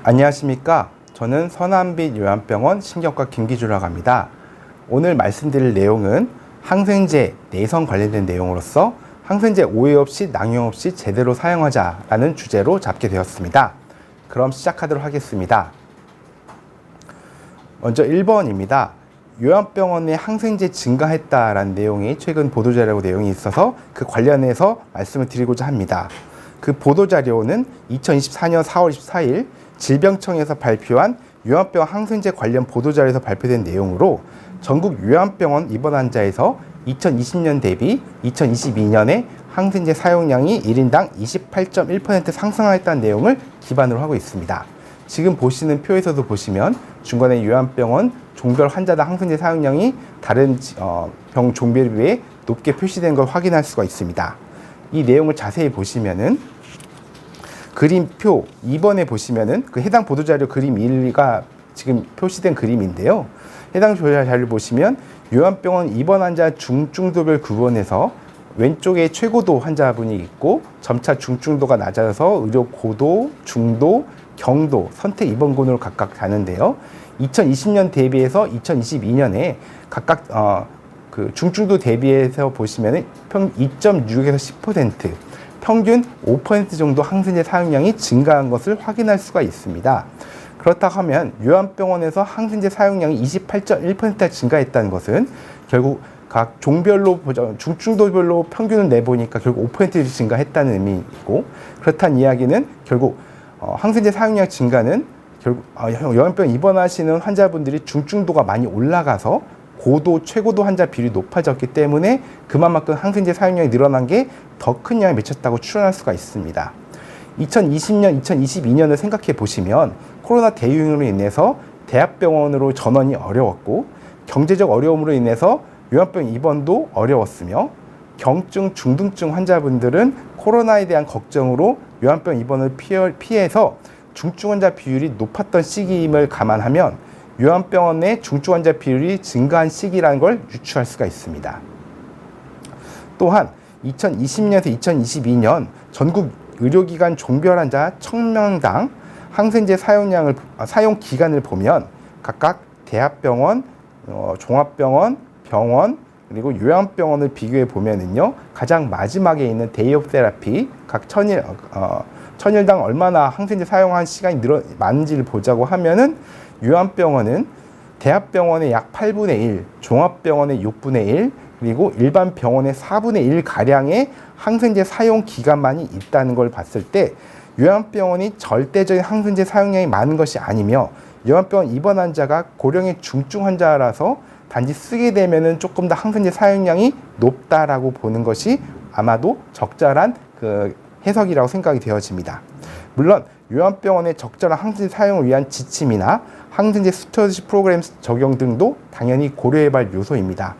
안녕하십니까. 저는 서남빛 요양병원 신경과 김기주라고 합니다. 오늘 말씀드릴 내용은 항생제 내성 관련된 내용으로서 항생제 오해 없이 낭용 없이 제대로 사용하자라는 주제로 잡게 되었습니다. 그럼 시작하도록 하겠습니다. 먼저 1번입니다. 요양병원에 항생제 증가했다라는 내용이 최근 보도자료 내용이 있어서 그 관련해서 말씀을 드리고자 합니다. 그 보도자료는 2024년 4월 24일 질병청에서 발표한 요양병원 항생제 관련 보도자료에서 발표된 내용으로 전국 요양병원 입원 환자에서 2020년 대비 2022년에 항생제 사용량이 1인당 28.1% 상승하였다는 내용을 기반으로 하고 있습니다. 지금 보시는 표에서도 보시면 중간에 요양병원 종별 환자당 항생제 사용량이 다른 병 종별에 비해 높게 표시된 걸 확인할 수가 있습니다. 이 내용을 자세히 보시면은 그림표 2번에 보시면은 그 해당 보도자료 그림 1가 지금 표시된 그림인데요. 해당 자료를 보시면 요양병원 입원 환자 중증도별 구분에서 왼쪽에 최고도 환자분이 있고 점차 중증도가 낮아서 의료 고도, 중도, 경도, 선택 입원군으로 각각 가는데요. 2020년 대비해서 2022년에 각각 그 중증도 대비해서 보시면은 2.6에서 10% 평균 5% 정도 항생제 사용량이 증가한 것을 확인할 수가 있습니다. 그렇다고 하면 요양병원에서 항생제 사용량이 28.1% 증가했다는 것은 결국 각 종별로 중증도별로 평균을 내보니까 결국 5% 증가했다는 의미이고, 그렇다는 이야기는 결국 항생제 사용량 증가는 결국 요양병원 입원하시는 환자분들이 중증도가 많이 올라가서 고도, 최고도 환자 비율이 높아졌기 때문에 그만큼 항생제 사용량이 늘어난 게 더 큰 영향을 미쳤다고 추론할 수가 있습니다. 2020년, 2022년을 생각해 보시면 코로나 대유행으로 인해서 대학병원으로 전원이 어려웠고 경제적 어려움으로 인해서 요양병 입원도 어려웠으며 경증, 중등증 환자분들은 코로나에 대한 걱정으로 요양병 입원을 피해서 중증 환자 비율이 높았던 시기임을 감안하면 요양병원의 중증 환자 비율이 증가한 시기라는 걸 유추할 수가 있습니다. 또한 2020년에서 2022년 전국 의료기관 종별 환자 1000명당 항생제 사용 기간을 보면 각각 대학병원, 종합병원, 병원, 그리고 요양병원을 비교해 보면은요, 가장 마지막에 있는 데이 오브 세라피 각 천일당 얼마나 항생제 사용한 시간이 많은지를 보자고 하면은 요양병원은 대학병원의 약 8분의 1, 종합병원의 6분의 1, 그리고 일반 병원의 4분의 1 가량의 항생제 사용 기간만이 있다는 걸 봤을 때 요양병원이 절대적인 항생제 사용량이 많은 것이 아니며 요양병원 입원 환자가 고령의 중증 환자라서 단지 쓰게 되면은 조금 더 항생제 사용량이 높다라고 보는 것이 아마도 적절한 그 해석이라고 생각이 되어집니다. 물론 요양병원의 적절한 항생제 사용을 위한 지침이나 항생제 스튜어디십 프로그램 적용 등도 당연히 고려해볼 요소입니다.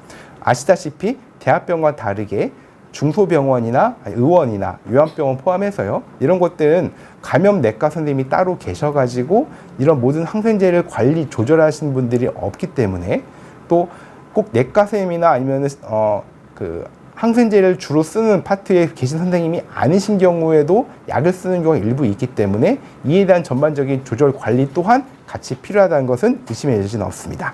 아시다시피 대학병원과 다르게 중소병원이나 의원이나 요양병원 포함해서요, 이런 것들은 감염내과 선생님이 따로 계셔가지고 이런 모든 항생제를 관리 조절하시는 분들이 없기 때문에 또 꼭 내과 선생님이나 아니면은 그 항생제를 주로 쓰는 파트에 계신 선생님이 아니신 경우에도 약을 쓰는 경우가 일부 있기 때문에 이에 대한 전반적인 조절 관리 또한 같이 필요하다는 것은 의심의 여지는 없습니다.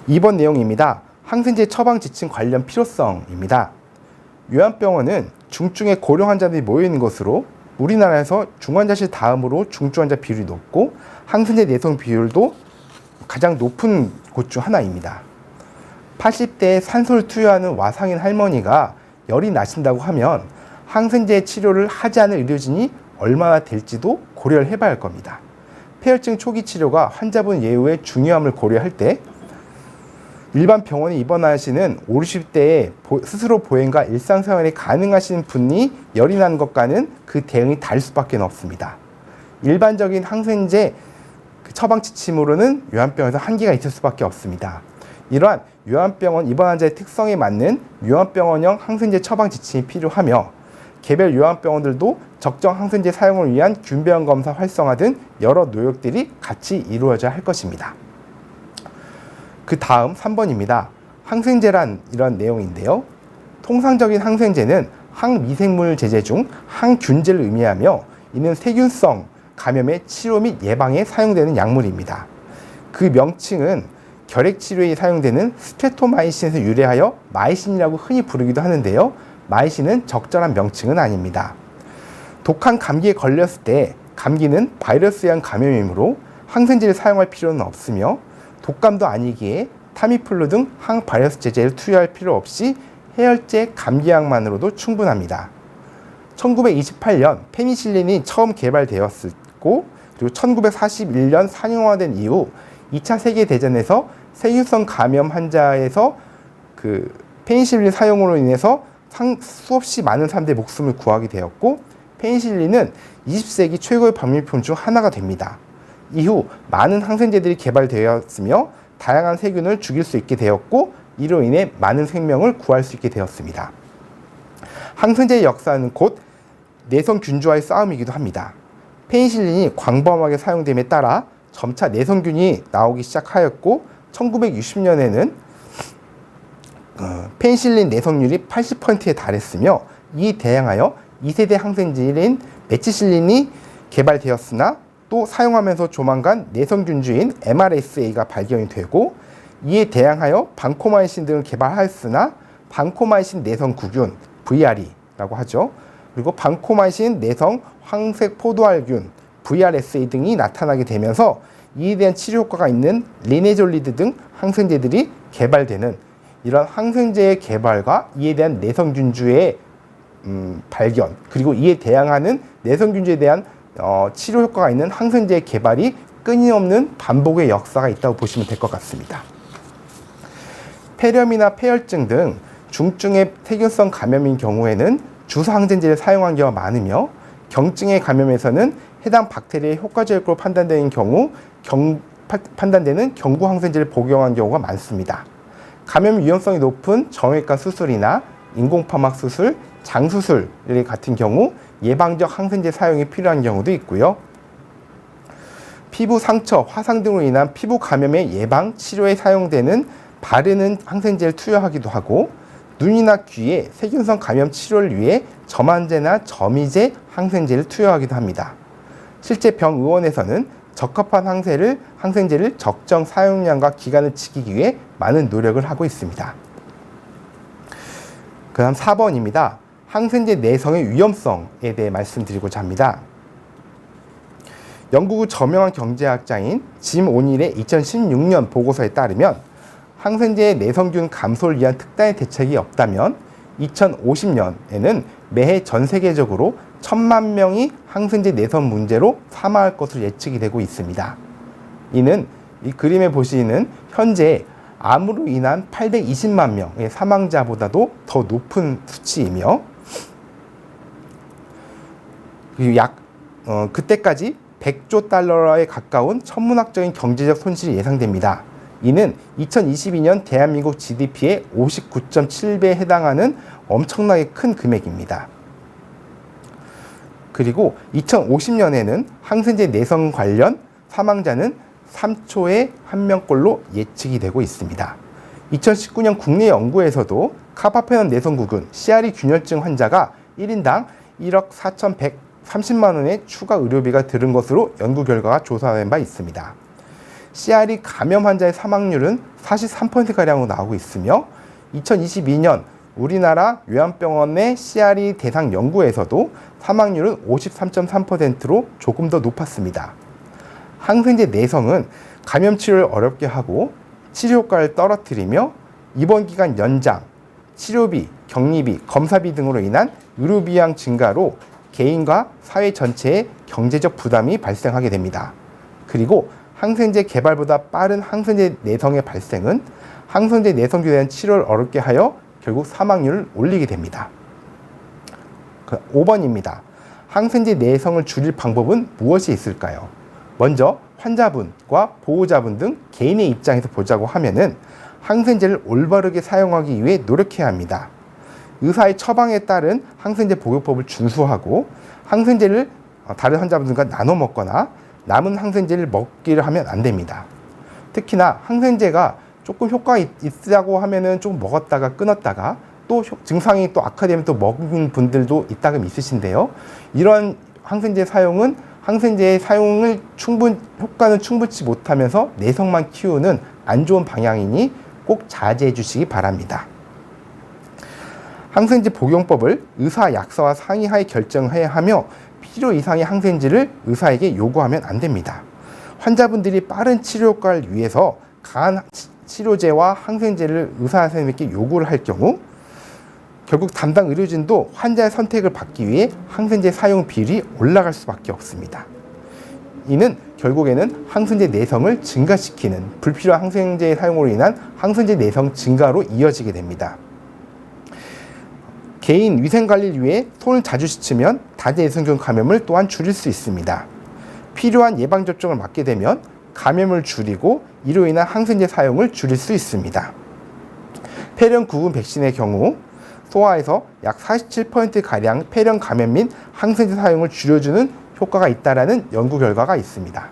2번 내용입니다. 항생제 처방 지침 관련 필요성입니다. 요양병원은 중증의 고령 환자들이 모여있는 것으로 우리나라에서 중환자실 다음으로 중증 환자 비율이 높고 항생제 내성 비율도 가장 높은 곳 중 하나입니다. 80대에 산소를 투여하는 와상인 할머니가 열이 나신다고 하면 항생제 치료를 하지 않을 의료진이 얼마나 될지도 고려를 해봐야 할 겁니다. 폐혈증 초기 치료가 환자분 예후의 중요함을 고려할 때 일반 병원에 입원하시는 50대에 스스로 보행과 일상생활이 가능하신 분이 열이 나는 것과는 그 대응이 다를 수밖에 없습니다. 일반적인 항생제 처방 지침으로는 요양병원에서 한계가 있을 수밖에 없습니다. 이러한 요양병원 입원 환자의 특성에 맞는 요양병원형 항생제 처방 지침이 필요하며 개별 요양병원들도 적정 항생제 사용을 위한 균병 검사 활성화 등 여러 노력들이 같이 이루어져야 할 것입니다. 그 다음 3번입니다. 항생제란 이런 내용인데요. 통상적인 항생제는 항미생물 제제 중 항균제를 의미하며 이는 세균성 감염의 치료 및 예방에 사용되는 약물입니다. 그 명칭은 결핵 치료에 사용되는 스트레토마이신에서 유래하여 마이신이라고 흔히 부르기도 하는데요. 마이신은 적절한 명칭은 아닙니다. 독한 감기에 걸렸을 때 감기는 바이러스에 의한 감염이므로 항생제를 사용할 필요는 없으며 독감도 아니기에 타미플루 등 항바이러스 제제를 투여할 필요 없이 해열제 감기약만으로도 충분합니다. 1928년 페니실린이 처음 개발되었고 그리고 1941년 상용화된 이후 2차 세계대전에서 세균성 감염 환자에서 그 페니실린 사용으로 인해서 수없이 많은 사람들의 목숨을 구하게 되었고 페니실린은 20세기 최고의 방미품 중 하나가 됩니다. 이후 많은 항생제들이 개발되었으며 다양한 세균을 죽일 수 있게 되었고 이로 인해 많은 생명을 구할 수 있게 되었습니다. 항생제의 역사는 곧 내성균주와의 싸움이기도 합니다. 페니실린이 광범하게 사용됨에 따라 점차 내성균이 나오기 시작하였고 1960년에는 페니실린 내성률이 80%에 달했으며 이에 대항하여 2세대 항생제인 메치실린이 개발되었으나 또 사용하면서 조만간 내성균주인 MRSA가 발견이 되고 이에 대항하여 방코마이신 등을 개발하였으나 방코마이신 내성구균 VRE라고 하죠. 그리고 방코마이신 내성 황색 포도알균 VRSA 등이 나타나게 되면서 이에 대한 치료 효과가 있는 리네졸리드 등 항생제들이 개발되는 이런 항생제의 개발과 이에 대한 내성균주의 발견 그리고 이에 대항하는 내성균주에 대한 치료 효과가 있는 항생제의 개발이 끊임없는 반복의 역사가 있다고 보시면 될 것 같습니다. 폐렴이나 폐혈증 등 중증의 세균성 감염인 경우에는 주사 항생제를 사용한 경우가 많으며 경증의 감염에서는 해당 박테리아의 효과적으로 판단되는 경우 판단되는 경구 항생제를 복용한 경우가 많습니다. 감염 위험성이 높은 정형외과 수술이나 인공파막 수술, 장수술 같은 경우 예방적 항생제 사용이 필요한 경우도 있고요. 피부 상처, 화상 등으로 인한 피부 감염의 예방, 치료에 사용되는 바르는 항생제를 투여하기도 하고 눈이나 귀에 세균성 감염 치료를 위해 점안제나 점이제 항생제를 투여하기도 합니다. 실제 병의원에서는 적합한 항생제를 적정 사용량과 기간을 지키기 위해 많은 노력을 하고 있습니다. 그 다음 4번입니다. 항생제 내성의 위험성에 대해 말씀드리고자 합니다. 영국의 저명한 경제학자인 짐 오닐의 2016년 보고서에 따르면 항생제의 내성균 감소를 위한 특단의 대책이 없다면 2050년에는 매해 전 세계적으로 1,000만 명이 항생제 내성 문제로 사망할 것으로 예측이 되고 있습니다. 이는 이 그림에 보시는 현재 암으로 인한 820만 명의 사망자보다도 더 높은 수치이며 그때까지 100조 달러에 가까운 천문학적인 경제적 손실이 예상됩니다. 이는 2022년 대한민국 GDP의 59.7배에 해당하는 엄청나게 큰 금액입니다. 그리고 2050년에는 항생제 내성 관련 사망자는 3초에 1명꼴로 예측이 되고 있습니다. 2019년 국내 연구에서도 카바페논 내성구균, CRE 균열증 환자가 1인당 1억 4,130만 원의 추가 의료비가 들은 것으로 연구 결과가 조사된 바 있습니다. CRE 감염 환자의 사망률은 43%가량으로 나오고 있으며 2022년 우리나라 요양병원의 CRE 대상 연구에서도 사망률은 53.3%로 조금 더 높았습니다. 항생제 내성은 감염 치료를 어렵게 하고 치료 효과를 떨어뜨리며 입원 기간 연장, 치료비, 격리비, 검사비 등으로 인한 의료비용 증가로 개인과 사회 전체에 경제적 부담이 발생하게 됩니다. 그리고 항생제 개발보다 빠른 항생제 내성의 발생은 항생제 내성균에 대한 치료를 어렵게 하여 결국 사망률을 올리게 됩니다. 5번입니다. 항생제 내성을 줄일 방법은 무엇이 있을까요? 먼저 환자분과 보호자분 등 개인의 입장에서 보자고 하면은 항생제를 올바르게 사용하기 위해 노력해야 합니다. 의사의 처방에 따른 항생제 복용법을 준수하고 항생제를 다른 환자분들과 나눠 먹거나 남은 항생제를 먹기를 하면 안 됩니다. 특히나 항생제가 조금 효과가 있다고 하면은 좀 먹었다가 끊었다가 또 증상이 또 악화되면 또 먹은 분들도 있다금 있으신데요. 이런 항생제 사용은 항생제의 사용을 효과는 충분치 못하면서 내성만 키우는 안 좋은 방향이니 꼭 자제해 주시기 바랍니다. 항생제 복용법을 의사 약사와 상의하에 결정해야 하며 필요 이상의 항생제를 의사에게 요구하면 안 됩니다. 환자분들이 빠른 치료 효과를 위해서 강한 치료제와 항생제를 의사 선생님께 요구를 할 경우 결국 담당 의료진도 환자의 선택을 받기 위해 항생제 사용 비율이 올라갈 수밖에 없습니다. 이는 결국에는 항생제 내성을 증가시키는 불필요한 항생제 사용으로 인한 항생제 내성 증가로 이어지게 됩니다. 개인 위생관리를 위해 손을 자주 씻으면 다제해성균 감염을 또한 줄일 수 있습니다. 필요한 예방접종을 맞게 되면 감염을 줄이고 이로 인한 항생제 사용을 줄일 수 있습니다. 폐렴 구분 백신의 경우 소아에서 약 47%가량 폐렴 감염 및 항생제 사용을 줄여주는 효과가 있다는 연구 결과가 있습니다.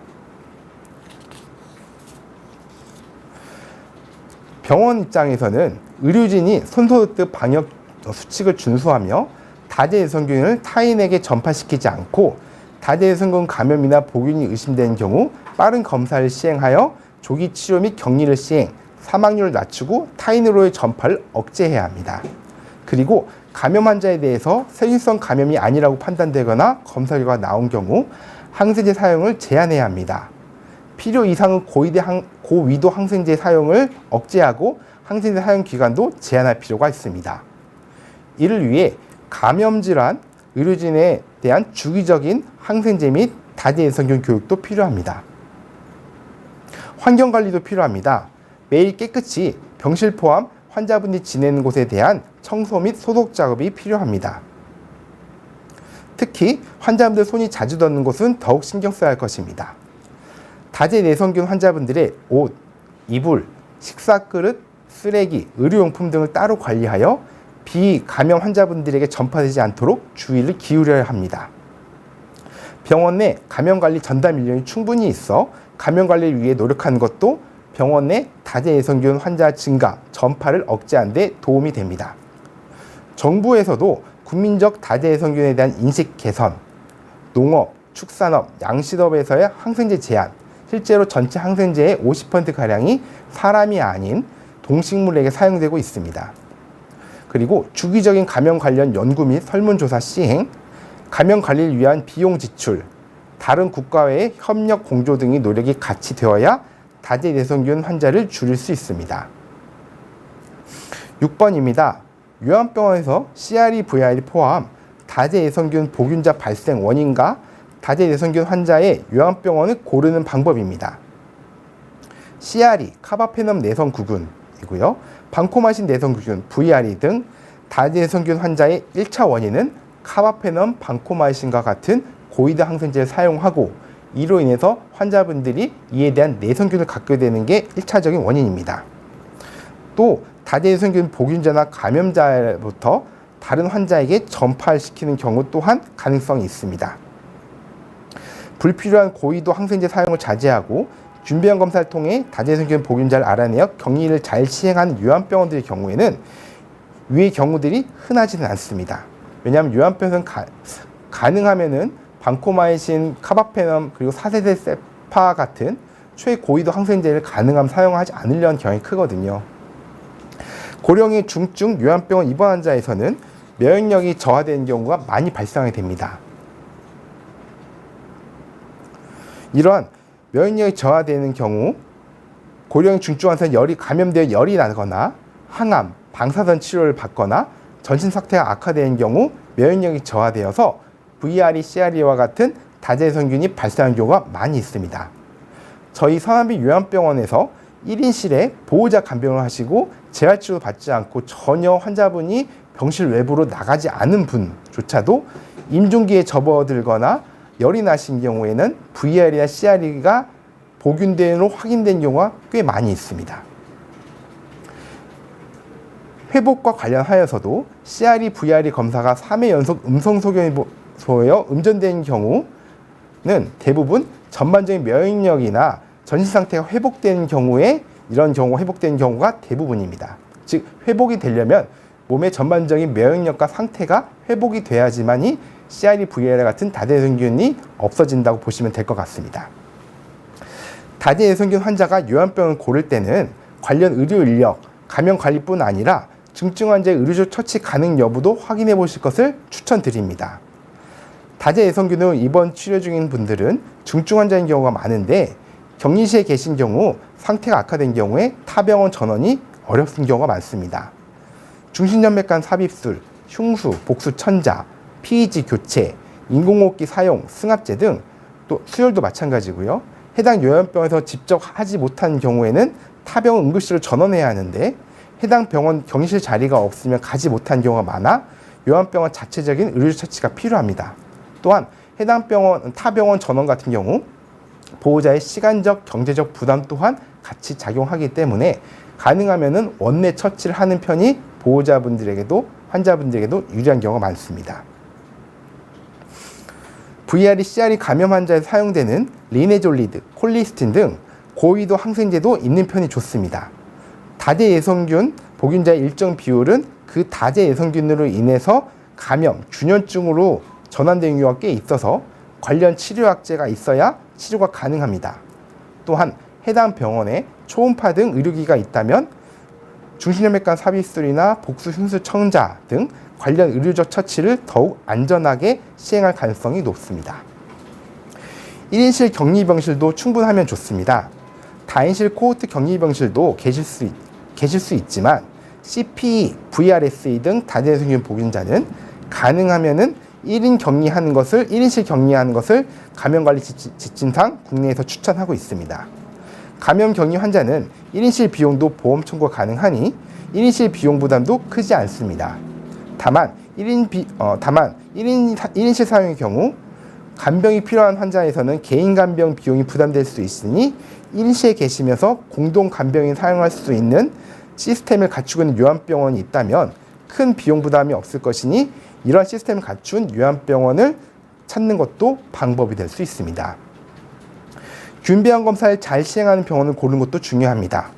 병원 입장에서는 의료진이 손소독 방역 수칙을 준수하며 다제해성균을 타인에게 전파시키지 않고 다제해성균 감염이나 보균이 의심되는 경우 빠른 검사를 시행하여 조기 치료 및 격리를 시행, 사망률을 낮추고 타인으로의 전파를 억제해야 합니다. 그리고 감염 환자에 대해서 세균성 감염이 아니라고 판단되거나 검사 결과가 나온 경우 항생제 사용을 제한해야 합니다. 필요 이상의 고위도 항생제 사용을 억제하고 항생제 사용 기간도 제한할 필요가 있습니다. 이를 위해 감염질환 의료진에 대한 주기적인 항생제 및 다제해성균 교육도 필요합니다. 환경관리도 필요합니다. 매일 깨끗이 병실 포함 환자분이 지내는 곳에 대한 청소 및 소독 작업이 필요합니다. 특히 환자분들 손이 자주 닿는 곳은 더욱 신경 써야 할 것입니다. 다제내성균 환자분들의 옷, 이불, 식사그릇, 쓰레기, 의료용품 등을 따로 관리하여 비감염 환자분들에게 전파되지 않도록 주의를 기울여야 합니다. 병원 내 감염관리 전담 인력이 충분히 있어 감염관리를 위해 노력하는 것도 병원 내 다제해성균 환자 증가, 전파를 억제하는 데 도움이 됩니다. 정부에서도 국민적 다제해성균에 대한 인식 개선, 농업, 축산업, 양식업에서의 항생제 제한, 실제로 전체 항생제의 50%가량이 사람이 아닌 동식물에게 사용되고 있습니다. 그리고 주기적인 감염 관련 연구 및 설문조사 시행, 감염 관리를 위한 비용 지출, 다른 국가와의 협력 공조 등의 노력이 같이 되어야 다제내성균 환자를 줄일 수 있습니다. 6번입니다. 요한병원에서 CRE, VRE 포함 다제내성균 보균자 발생 원인과 다제내성균 환자의 요한병원을 고르는 방법입니다. CRE, 카바페넘 내성구균이고요. 방코마신 내성구균, VRE 등 다제해성균 환자의 1차 원인은 카바페넘, 방코마신과 같은 고위도 항생제를 사용하고 이로 인해서 환자분들이 이에 대한 내성균을 갖게 되는 게 1차적인 원인입니다. 또 다제해성균 보균자나 감염자로부터 다른 환자에게 전파시키는 경우 또한 가능성이 있습니다. 불필요한 고위도 항생제 사용을 자제하고 준비형 검사를 통해 다제해성균 보균자를 알아내어 격리를 잘 시행하는 요한병원들의 경우에는 위의 경우들이 흔하지는 않습니다. 왜냐하면 요한병원은 가능하면은 방코마이신, 카바페넘 그리고 4세대 세파 같은 최고위도 항생제를 가능하면 사용하지 않으려는 경향이 크거든요. 고령의 중증 요한병원 입원 환자에서는 면역력이 저하되는 경우가 많이 발생하게 됩니다. 이러한 면역력이 저하되는 경우 고령 중증 환자는 열이 감염되어 열이 나거나 항암, 방사선 치료를 받거나 전신 상태가 악화되는 경우 면역력이 저하되어서 VRE, CRE와 같은 다제해성균이 발생하는 경우가 많이 있습니다. 저희 서남비 요한병원에서 1인실에 보호자 간병을 하시고 재활치료 받지 않고 전혀 환자분이 병실 외부로 나가지 않은 분조차도 임종기에 접어들거나 열이 나신 경우에는 VR이나 CRE가 보균된으로 확인된 경우가 꽤 많이 있습니다. 회복과 관련하여서도 CRE, VRE 검사가 3회 연속 음성 소견이 보여 음전된 경우는 대부분 전반적인 면역력이나 전신 상태가 회복되는 경우에 이런 경우가 회복되는 경우가 대부분입니다. 즉 회복이 되려면 몸의 전반적인 면역력과 상태가 회복이 돼야지만이 CRE, VRE 같은 다대성균이 없어진다고 보시면 될 것 같습니다. 다대성균 환자가 요한병을 고를 때는 관련 의료 인력, 감염 관리뿐 아니라 중증 환자의 의료적 처치 가능 여부도 확인해 보실 것을 추천드립니다. 다대성균으로 입원 치료 중인 분들은 중증 환자인 경우가 많은데 격리실에 계신 경우 상태가 악화된 경우에 타 병원 전원이 어렵은 경우가 많습니다. 중심연맥관 삽입술, 흉수, 복수 천자, PEG 교체, 인공호흡기 사용, 승합제 등 또 수혈도 마찬가지고요. 해당 요양병원에서 직접 하지 못한 경우에는 타 병원 응급실로 전원해야 하는데 해당 병원 격리실 자리가 없으면 가지 못한 경우가 많아 요양병원 자체적인 의료 처치가 필요합니다. 또한 해당 병원, 타 병원 전원 같은 경우 보호자의 시간적, 경제적 부담 또한 같이 작용하기 때문에 가능하면은 원내 처치를 하는 편이 보호자분들에게도 환자분들에게도 유리한 경우가 많습니다. VRE, CRE 감염 환자에 사용되는 리네졸리드, 콜리스틴 등 고위도 항생제도 있는 편이 좋습니다. 다대예성균 복균자의 일정 비율은 그 다대예성균으로 인해서 감염, 균열증으로 전환되는 경우가 꽤 있어서 관련 치료약제가 있어야 치료가 가능합니다. 또한 해당 병원에 초음파 등 의료기가 있다면 중심혈맥관 삽입술이나 복수 흉수 청자 등 관련 의료적 처치를 더욱 안전하게 시행할 가능성이 높습니다. 1인실 격리병실도 충분하면 좋습니다. 다인실 코호트 격리병실도 계실 수 있지만 CPE, VRSE 등 다대성균 복균자는 가능하면은 1인실 격리하는 것을 감염관리 지침상 국내에서 추천하고 있습니다. 감염 격리 환자는 1인실 비용도 보험 청구 가능하니 1인실 비용 부담도 크지 않습니다. 다만 1인실 사용의 경우 간병이 필요한 환자에서는 개인 간병 비용이 부담될 수 있으니 1인실에 계시면서 공동 간병인 사용할 수 있는 시스템을 갖추고 있는 요양병원이 있다면 큰 비용 부담이 없을 것이니 이런 시스템을 갖춘 요양병원을 찾는 것도 방법이 될 수 있습니다. 균배양 검사를 잘 시행하는 병원을 고르는 것도 중요합니다.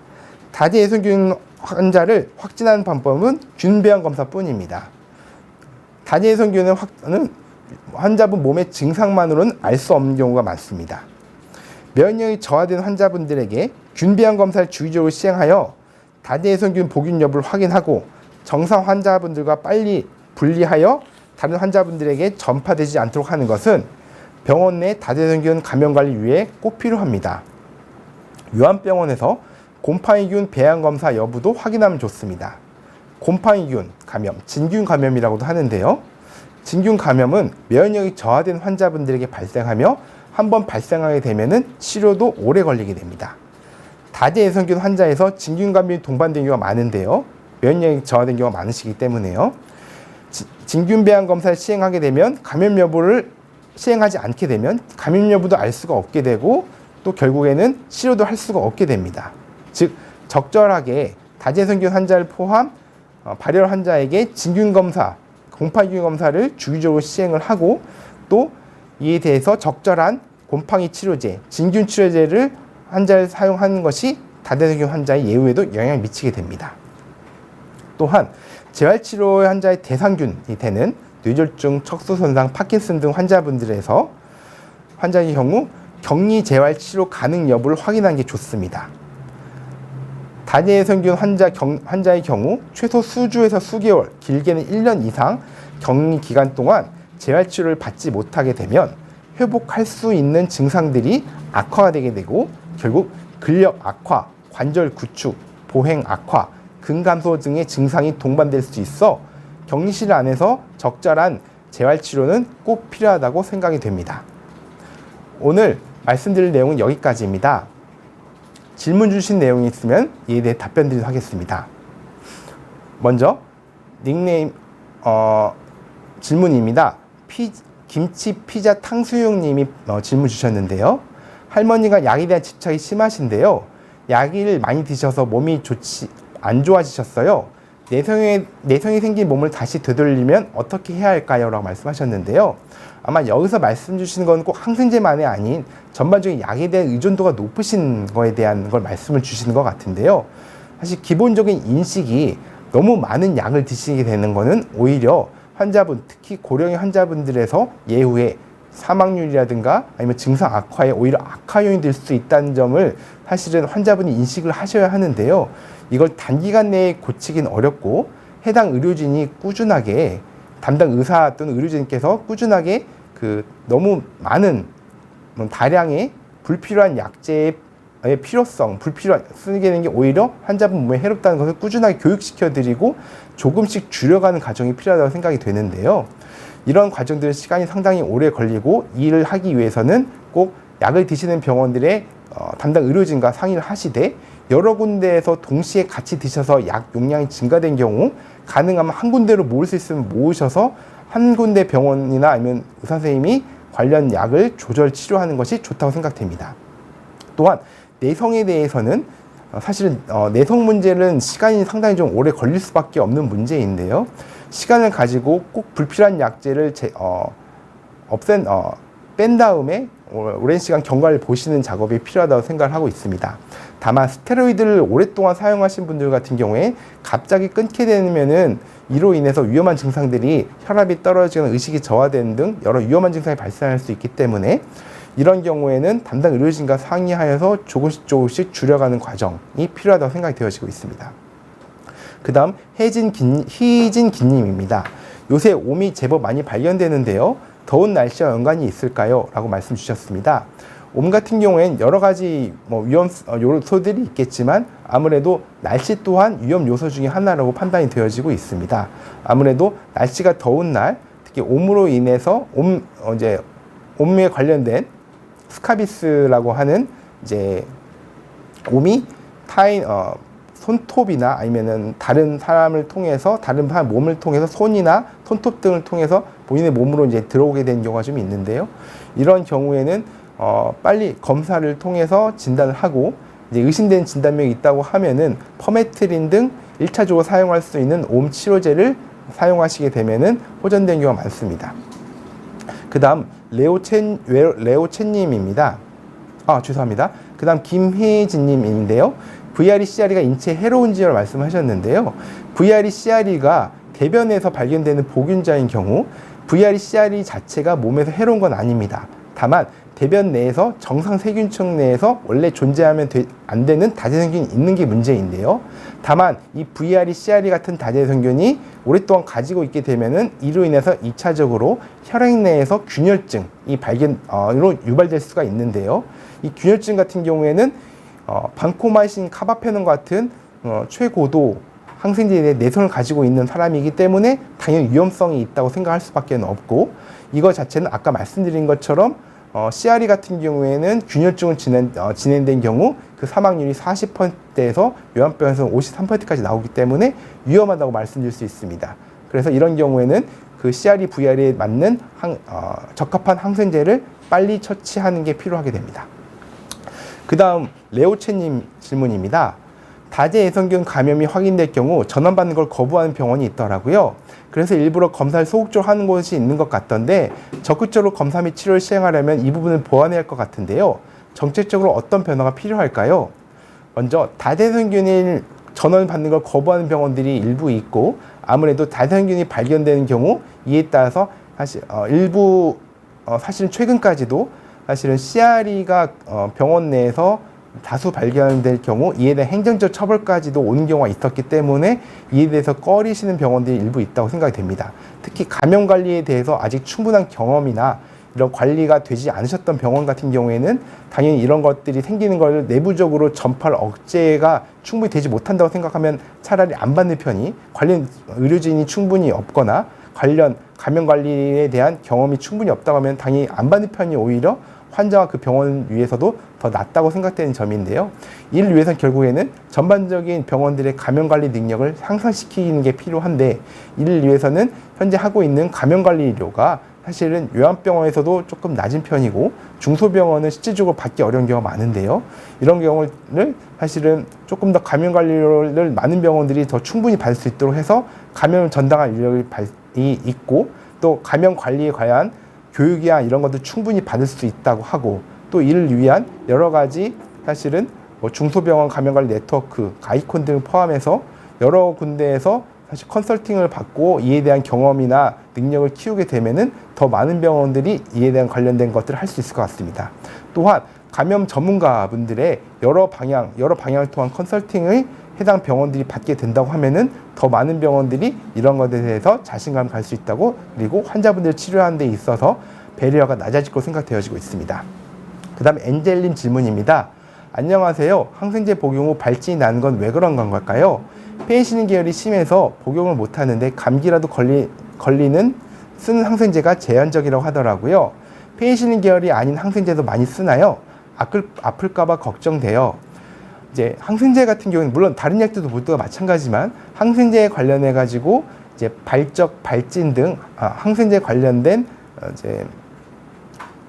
다대예성균 환자를 확진하는 방법은 균배양 검사뿐입니다. 다대예성균은 환자분 몸의 증상만으로는 알 수 없는 경우가 많습니다. 면역력이 저하된 환자분들에게 균배양 검사를 주기적으로 시행하여 다대예성균 복균 여부를 확인하고 정상 환자분들과 빨리 분리하여 다른 환자분들에게 전파되지 않도록 하는 것은 병원 내 다대성균 감염 관리 위에 꼭 필요합니다. 요한병원에서 곰팡이균 배양 검사 여부도 확인하면 좋습니다. 곰팡이균 감염, 진균 감염이라고도 하는데요. 진균 감염은 면역력이 저하된 환자분들에게 발생하며 한번 발생하게 되면은 치료도 오래 걸리게 됩니다. 다대예성균 환자에서 진균 감염이 동반된 경우가 많은데요. 면역력이 저하된 경우가 많으시기 때문에요. 진균 배양 검사를 시행하게 되면 감염 여부를 시행하지 않게 되면 감염 여부도 알 수가 없게 되고 또 결국에는 치료도 할 수가 없게 됩니다. 즉 적절하게 다대성균 환자를 포함 발열 환자에게 진균 검사, 곰팡이균 검사를 주기적으로 시행을 하고 또 이에 대해서 적절한 곰팡이 치료제, 진균 치료제를 환자에 사용하는 것이 다대성균 환자의 예후에도 영향을 미치게 됩니다. 또한 재활치료 환자의 대상균이 되는 뇌졸중, 척수손상, 파킨슨 등 환자의 경우 격리 재활치료 가능 여부를 확인하는 게 좋습니다. 다대예성균 환자의 경우 최소 수주에서 수개월, 길게는 1년 이상 격리 기간 동안 재활치료를 받지 못하게 되면 회복할 수 있는 증상들이 악화가 되게 되고 결국 근력 악화, 관절 구축, 보행 악화, 근감소 등의 증상이 동반될 수 있어 격리실 안에서 적절한 재활치료는 꼭 필요하다고 생각이 됩니다. 오늘 말씀드릴 내용은 여기까지입니다. 질문 주신 내용이 있으면 이에 대해 답변 드리도록 하겠습니다. 먼저 닉네임 질문입니다. 김치 피자 탕수육님이 질문 주셨는데요. 할머니가 약에 대한 집착이 심하신데요. 약을 많이 드셔서 몸이 안 좋아지셨어요. 내성이 생긴 몸을 다시 되돌리면 어떻게 해야 할까요? 라고 말씀하셨는데요. 아마 여기서 말씀 주시는 건 꼭 항생제만이 아닌 전반적인 약에 대한 의존도가 높으신 거에 대한 걸 말씀을 주시는 것 같은데요. 사실 기본적인 인식이 너무 많은 약을 드시게 되는 것은 오히려 환자분, 특히 고령의 환자분들에서 예후에 사망률이라든가 아니면 증상 악화에 오히려 악화 요인이 될 수 있다는 점을 사실은 환자분이 인식을 하셔야 하는데요. 이걸 단기간 내에 고치긴 어렵고 해당 의료진이 꾸준하게 담당 의사 또는 의료진께서 꾸준하게 그 너무 많은 다량의 불필요한 약제의 필요성, 쓰게 되는 게 오히려 환자분 몸에 해롭다는 것을 꾸준하게 교육시켜드리고 조금씩 줄여가는 과정이 필요하다고 생각이 되는데요. 이런 과정들은 시간이 상당히 오래 걸리고 이 일을 하기 위해서는 꼭 약을 드시는 병원들의 담당 의료진과 상의를 하시되 여러 군데에서 동시에 같이 드셔서 약 용량이 증가된 경우 가능하면 한 군데로 모을 수 있으면 모으셔서 한 군데 병원이나 아니면 의사 선생님이 관련 약을 조절 치료하는 것이 좋다고 생각됩니다. 또한 내성에 대해서는 사실은 내성 문제는 시간이 상당히 좀 오래 걸릴 수밖에 없는 문제인데요. 시간을 가지고 꼭 불필요한 약제를 뺀 다음에 오랜 시간 경과를 보시는 작업이 필요하다고 생각을 하고 있습니다. 다만 스테로이드를 오랫동안 사용하신 분들 같은 경우에 갑자기 끊게 되면은 이로 인해서 위험한 증상들이 혈압이 떨어지거나 의식이 저하되는 등 여러 위험한 증상이 발생할 수 있기 때문에 이런 경우에는 담당 의료진과 상의하여서 조금씩 줄여가는 과정이 필요하다고 생각이 되어지고 있습니다. 그 다음 희진기님입니다. 요새 옴이 제법 많이 발견되는데요. 더운 날씨와 연관이 있을까요? 라고 말씀 주셨습니다. 옴 같은 경우에는 여러 가지 위험 요소들이 있겠지만 아무래도 날씨 또한 위험 요소 중에 하나라고 판단이 되어지고 있습니다. 아무래도 날씨가 더운 날, 특히 옴으로 인해서 옴에 관련된 스카비스라고 하는 이제 옴이 타인 손톱이나 아니면은 다른 사람을 통해서 다른 사람 몸을 통해서 손이나 손톱 등을 통해서 본인의 몸으로 이제 들어오게 되는 경우가 좀 있는데요. 이런 경우에는 빨리 검사를 통해서 진단을 하고 이제 의심되는 진단명이 있다고 하면은 퍼메트린 등 1차적으로 사용할 수 있는 옴 치료제를 사용하시게 되면은 호전되는 경우가 많습니다. 그 다음 레오첸님입니다. 죄송합니다. 그 다음 김혜진님인데요. VRE, CRE가 인체에 해로운지를 말씀하셨는데요. VRE, CRE가 대변에서 발견되는 보균자인 경우 VRE, CRE 자체가 몸에서 해로운 건 아닙니다. 다만 대변 내에서 정상 세균층 내에서 원래 존재하면 안 되는 다재성균이 있는 게 문제인데요. 다만 이 VRE, CRE 같은 다재성균이 오랫동안 가지고 있게 되면은 이로 인해서 2차적으로 혈액 내에서 균열증이 발견으로 유발될 수가 있는데요. 이 균열증 같은 경우에는 반코마이신, 카바페논 같은 최고도 항생제에 대해 내성을 가지고 있는 사람이기 때문에 당연히 위험성이 있다고 생각할 수밖에 없고 이거 자체는 아까 말씀드린 것처럼 CRE 같은 경우에는 균열증을 진행된 경우 그 사망률이 40%에서 요양병원에서 53%까지 나오기 때문에 위험하다고 말씀드릴 수 있습니다. 그래서 이런 경우에는 그 CRE, VRE에 맞는 적합한 항생제를 빨리 처치하는 게 필요하게 됩니다. 그 다음 레오체님 질문입니다. 다재외성균 감염이 확인될 경우 전환받는 걸 거부하는 병원이 있더라고요. 그래서 일부러 검사를 소극적으로 하는 곳이 있는 것 같던데 적극적으로 검사 및 치료를 시행하려면 이 부분을 보완해야 할 것 같은데요. 정책적으로 어떤 변화가 필요할까요? 먼저 다재성균을 전환받는 걸 거부하는 병원들이 일부 있고 아무래도 다재성균이 발견되는 경우 이에 따라서 사실은 최근까지도 사실은 CRE가 병원 내에서 다수 발견될 경우 이에 대한 행정적 처벌까지도 오는 경우가 있었기 때문에 이에 대해서 꺼리시는 병원들이 일부 있다고 생각이 됩니다. 특히 감염 관리에 대해서 아직 충분한 경험이나 이런 관리가 되지 않으셨던 병원 같은 경우에는 당연히 이런 것들이 생기는 걸 내부적으로 전파를 억제가 충분히 되지 못한다고 생각하면 차라리 안 받는 편이 관련 의료진이 충분히 없거나 관련 감염 관리에 대한 경험이 충분히 없다고 하면 당연히 안 받는 편이 오히려 환자와 그 병원 위해서도 더 낫다고 생각되는 점인데요. 이를 위해서는 결국에는 전반적인 병원들의 감염관리 능력을 향상시키는 게 필요한데 이를 위해서는 현재 하고 있는 감염관리료가 사실은 요양병원에서도 조금 낮은 편이고 중소병원은 실질적으로 받기 어려운 경우가 많은데요. 이런 경우를 사실은 조금 더 감염관리료를 많은 병원들이 더 충분히 받을 수 있도록 해서 감염을 전담할 인력이 있고 또 감염관리에 관한 교육이야 이런 것도 충분히 받을 수 있다고 하고 또 이를 위한 여러 가지 사실은 중소병원 감염관리 네트워크, 아이콘 등을 포함해서 여러 군데에서 사실 컨설팅을 받고 이에 대한 경험이나 능력을 키우게 되면은 더 많은 병원들이 이에 대한 관련된 것들을 할 수 있을 것 같습니다. 또한 감염 전문가분들의 여러 방향을 통한 컨설팅을 해당 병원들이 받게 된다고 하면은 더 많은 병원들이 이런 것에 대해서 자신감을 갈 수 있다고, 그리고 환자분들을 치료하는 데 있어서 배리어가 낮아질 것으로 생각되어지고 있습니다. 그 다음 엔젤님 질문입니다. 안녕하세요. 항생제 복용 후 발진이 나는 건 왜 그런 걸까요? 페니실린 계열이 심해서 복용을 못하는데 감기라도 걸리는 쓰는 항생제가 제한적이라고 하더라고요. 페니실린 계열이 아닌 항생제도 많이 쓰나요? 아플까봐 걱정돼요. 이제 항생제 같은 경우는 물론 다른 약들도 모두가 마찬가지지만 항생제에 관련해 가지고 이제 발진 등 항생제 관련된 이제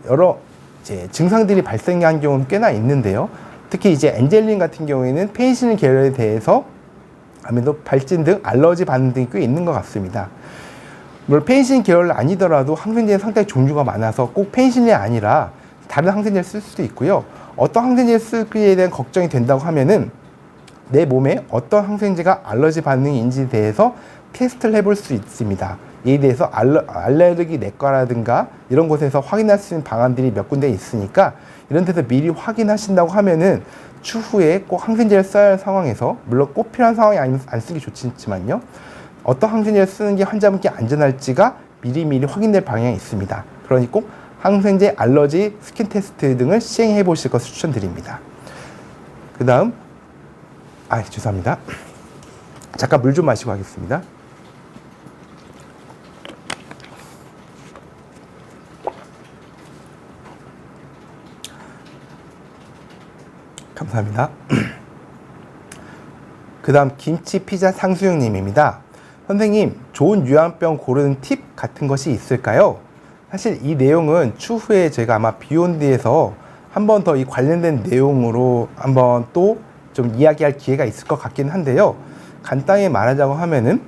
여러 이제 증상들이 발생한 경우는 꽤나 있는데요. 특히 이제 엔젤린 같은 경우에는 페니실린 계열에 대해서 아무래도 발진 등 알러지 반응 등이 꽤 있는 것 같습니다. 물론 페니실린 계열 아니더라도 항생제는 상당히 종류가 많아서 꼭 페니실린이 아니라 다른 항생제를 쓸 수도 있고요. 어떤 항생제를 쓸기에 대한 걱정이 된다고 하면은 내 몸에 어떤 항생제가 알러지 반응인지에 대해서 테스트를 해볼 수 있습니다. 이에 대해서 알레르기 내과라든가 이런 곳에서 확인할 수 있는 방안들이 몇 군데 있으니까 이런 데서 미리 확인하신다고 하면은 추후에 꼭 항생제를 써야 할 상황에서, 물론 꼭 필요한 상황이 아니면 안 쓰기 좋지만요, 어떤 항생제를 쓰는 게 환자분께 안전할지가 미리미리 확인될 방향이 있습니다. 그러니 꼭 항생제, 알러지, 스킨 테스트 등을 시행해 보실 것을 추천드립니다. 그 다음, 죄송합니다. 잠깐 물 좀 마시고 하겠습니다. 감사합니다. 그 다음 김치 피자 상수영님입니다. 선생님, 좋은 유한병 고르는 팁 같은 것이 있을까요? 사실 이 내용은 추후에 제가 아마 비욘드에서 한 번 더 이 관련된 내용으로 한번 또 좀 이야기할 기회가 있을 것 같긴 한데요. 간단히 말하자고 하면은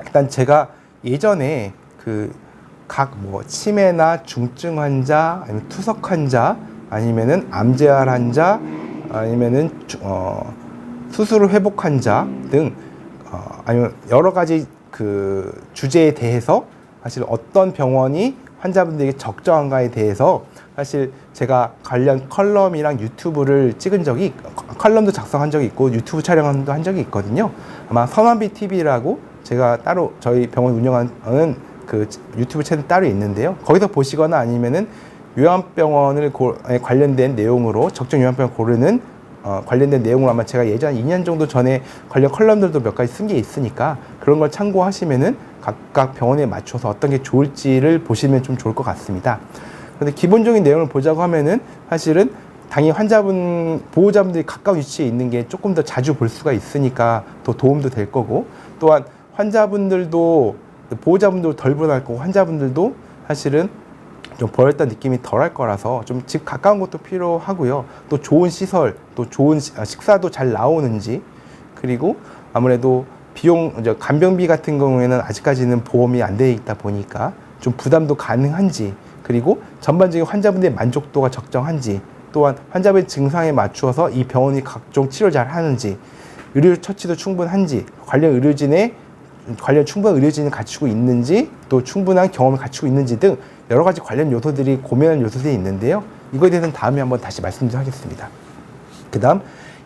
일단 제가 예전에 그 각 치매나 중증 환자, 아니면 투석 환자, 아니면은 암재활 환자, 아니면은 수술 회복 환자 등 아니면 여러 가지 그 주제에 대해서 사실 어떤 병원이 환자분들에게 적정한가에 대해서 사실 제가 관련 컬럼이랑 유튜브를 찍은 적이, 컬럼도 작성한 적이 있고 유튜브 촬영도 한 적이 있거든요. 아마 선원비 TV라고 제가 따로 저희 병원 운영하는 그 유튜브 채널 따로 있는데요. 거기서 보시거나 아니면은 요양병원을 관련된 내용으로 적정 요양병원 고르는 관련된 내용으로 아마 제가 예전 2년 정도 전에 관련 컬럼들도 몇 가지 쓴 게 있으니까 그런 걸 참고하시면은 각각 병원에 맞춰서 어떤 게 좋을지를 보시면 좀 좋을 것 같습니다. 그런데 기본적인 내용을 보자고 하면은 사실은 당연히 보호자분들이 가까운 위치에 있는 게 조금 더 자주 볼 수가 있으니까 더 도움도 될 거고, 또한 환자분들도, 보호자분들도 덜 불안할 거고 환자분들도 사실은 좀 버렸다는 느낌이 덜할 거라서 좀 집 가까운 것도 필요하고요. 또 좋은 시설, 또 좋은 식사도 잘 나오는지, 그리고 아무래도 간병비 같은 경우에는 아직까지는 보험이 안 되어 있다 보니까 좀 부담도 가능한지, 그리고 전반적인 환자분들의 만족도가 적정한지, 또한 환자분의 증상에 맞추어서 이 병원이 각종 치료 잘 하는지, 의료 처치도 충분한지, 관련 충분한 의료진을 갖추고 있는지, 또 충분한 경험을 갖추고 있는지 등 여러 가지 관련 요소들이 고민하는 요소들이 있는데요. 이거에 대해서는 다음에 한번 다시 말씀드리겠습니다. 그 다음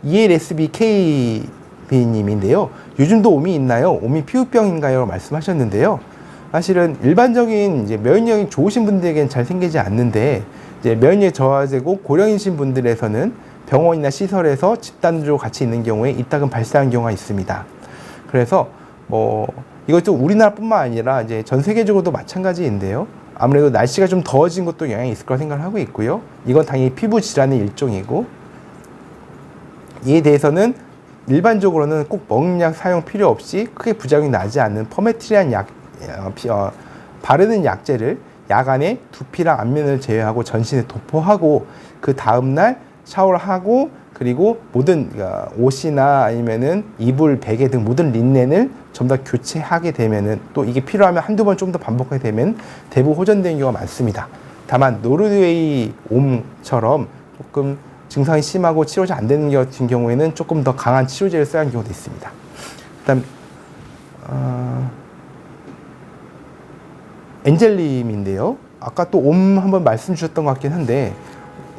ELSBKB님인데요. 요즘도 옴이 있나요? 옴이 피부병인가요? 말씀하셨는데요. 사실은 일반적인 이제 면역력이 좋으신 분들에게는 잘 생기지 않는데, 이제 면역력이 저하되고 고령이신 분들에서는 병원이나 시설에서 집단적으로 같이 있는 경우에 이따금 발생하는 경우가 있습니다. 그래서 이것도 우리나라뿐만 아니라 이제 전 세계적으로도 마찬가지인데요. 아무래도 날씨가 좀 더워진 것도 영향이 있을 거라 생각을 하고 있고요. 이건 당연히 피부 질환의 일종이고, 이에 대해서는 일반적으로는 꼭 먹는 약 사용 필요 없이 크게 부작용이 나지 않는 퍼메트리안 바르는 약제를 야간에 두피랑 안면을 제외하고 전신에 도포하고 그 다음날 샤워를 하고, 그리고 모든 옷이나 아니면은 이불, 베개 등 모든 린넨을 전부 다 교체하게 되면은, 또 이게 필요하면 한두 번 좀 더 반복하게 되면 대부분 호전되는 경우가 많습니다. 다만 노르웨이 옴처럼 조금 증상이 심하고 치료가 안 되는 것 같은 경우에는 조금 더 강한 치료제를 써야 하는 경우도 있습니다. 그다음 엔젤님인데요. 아까 또 옴 한번 말씀 주셨던 것 같긴 한데,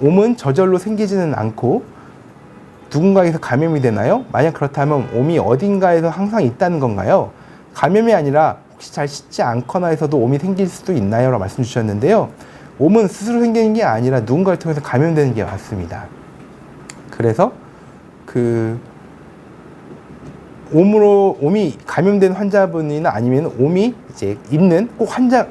옴은 저절로 생기지는 않고 누군가에서 감염이 되나요? 만약 그렇다면 옴이 어딘가에서 항상 있다는 건가요? 감염이 아니라 혹시 잘 씻지 않거나 해서도 옴이 생길 수도 있나요? 라고 말씀 주셨는데요. 옴은 스스로 생기는 게 아니라 누군가를 통해서 감염되는 게 맞습니다. 그래서 옴이 감염된 환자분이나 아니면 옴이 이제 있는 꼭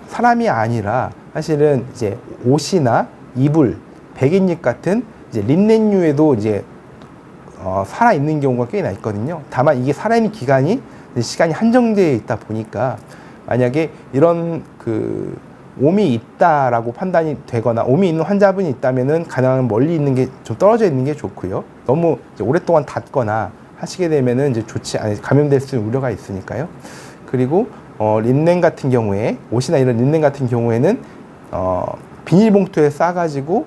사람이 아니라 사실은 이제 옷이나 이불, 백인잎 같은 이제 린넨류에도 이제 살아있는 경우가 꽤나 있거든요. 다만 이게 살아있는 시간이 한정되어 있다 보니까 만약에 이런 옴이 있다라고 판단이 되거나 옴이 있는 환자분이 있다면은 가능한 멀리 있는 게 좀 떨어져 있는 게 좋고요. 너무 이제 오랫동안 닿거나 하시게 되면은 이제 감염될 수 있는 우려가 있으니까요. 그리고 린넨 같은 경우에 옷이나 이런 린넨 같은 경우에는 비닐봉투에 싸가지고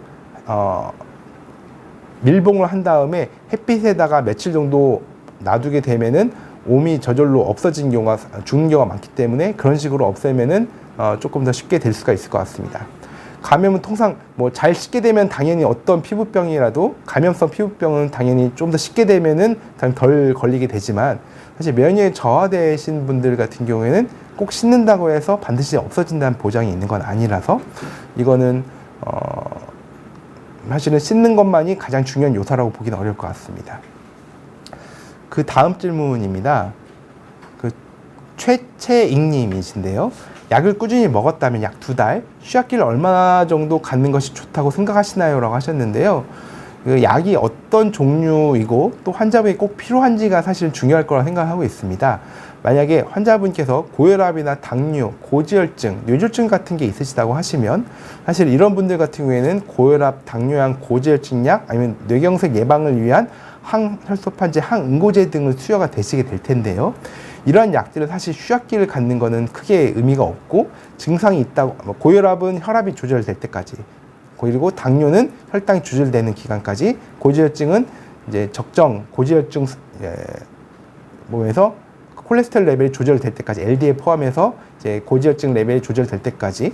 밀봉을 한 다음에 햇빛에다가 며칠 정도 놔두게 되면은 옴이 저절로 없어진 경우가 죽는 경우가 많기 때문에 그런 식으로 없애면은 조금 더 쉽게 될 수가 있을 것 같습니다. 감염은 통상 뭐 잘 씻게 되면 당연히 어떤 피부병이라도 감염성 피부병은 당연히 좀 더 씻게 되면은 덜 걸리게 되지만 사실 면역이 저하되신 분들 같은 경우에는 꼭 씻는다고 해서 반드시 없어진다는 보장이 있는 건 아니라서 이거는 사실은 씻는 것만이 가장 중요한 요소라고 보기는 어려울 것 같습니다. 그 다음 질문입니다. 최채익님이신데요. 약을 꾸준히 먹었다면 약 2달, 쉬약기를 얼마 정도 갖는 것이 좋다고 생각하시나요? 라고 하셨는데요. 그 약이 어떤 종류이고 또 환자분이 꼭 필요한지가 사실 중요할 거라 생각하고 있습니다. 만약에 환자분께서 고혈압이나 당뇨, 고지혈증, 뇌졸중 같은 게 있으시다고 하시면 사실 이런 분들 같은 경우에는 고혈압, 당뇨약, 고지혈증 약 아니면 뇌경색 예방을 위한 항혈소판제, 항응고제 등을 수여가 되시게 될 텐데요. 이러한 약들은 사실 휴약기를 갖는 것은 크게 의미가 없고 증상이 있다고, 고혈압은 혈압이 조절될 때까지, 그리고 당뇨는 혈당이 조절되는 기간까지, 고지혈증은 이제 적정 고지혈증 몸에서 콜레스테롤 레벨이 조절될 때까지, LDL 포함해서 이제 고지혈증 레벨이 조절될 때까지